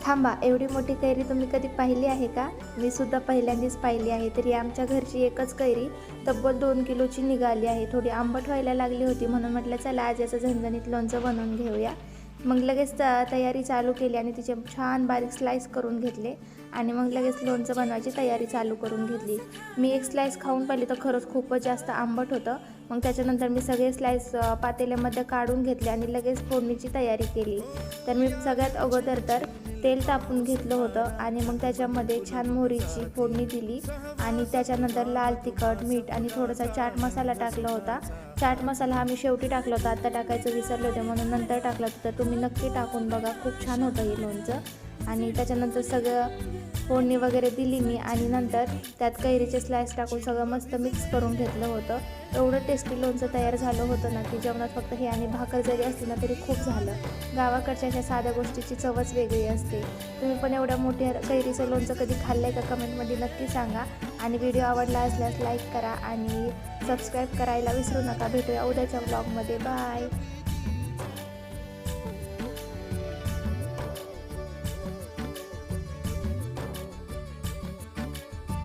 थांबा, एवढी मोठी कैरी तुम्ही कधी पाहिली आहे का? मी सुद्धा पहिल्यांदाच पाहिली आहे. तरी आमच्या घरची एकच कैरी तब्बल 2 किलोची निघाली आहे. थोडी आंबट व्हायला लागली होती म्हणून म्हटलं चला आज याचं झणझणीत लोणचं बनवून घेऊया. मग लगेच तयारी चालू केली आणि तिचे छान बारीक स्लाइस करून घेतले आणि मग लगेच लोणचं बनवायची तयारी चालू करून घेतली. मी एक स्लाइस खाऊन पाहिली तर खरंच खूपच जास्त आंबट होतं. मग त्याच्यानंतर मी सगळे स्लाइस पातेल्यामध्ये काढून घेतले आणि लगेच फोडणीची तयारी केली. तर मी सगळ्यात अगोदर तर तेल तापून घेतलं होतं आणि मग त्याच्यामध्ये छान मोहरीची फोडणी दिली आणि त्याच्यानंतर लाल तिखट, मीठ आणि थोडासा चाट मसाला टाकला होता. चाट मसाला हा मी शेवटी टाकला होता, आता टाकायचं विसरले होते म्हणून नंतर टाकलं होतं. तर तुम्ही नक्की टाकून बघा, खूप छान होतं हे लोणचं. आणि त्याच्यानंतर सगळं फोडणी वगैरे दिली मी आणि नंतर त्यात कैरीचे स्लाइस टाकून सगळं मस्त मिक्स करून घेतलं होतं. एवढं टेस्टी लोणचं तयार झालं होतं ना की जेवणात फक्त हे आणि भाकर जरी असली ना तरी खूप झालं. गावाकडच्या अशा साध्या गोष्टीची चवच वेगळी असते. तुम्ही पण एवढ्या मोठ्या कैरीचं लोणचं कधी खाल्लं आहे का कमेंटमध्ये नक्की सांगा. आणि व्हिडिओ आवडला असल्यास लाईक करा आणि सबस्क्राईब करायला विसरू नका. भेटूया उद्याच्या व्लॉगमध्ये. बाय.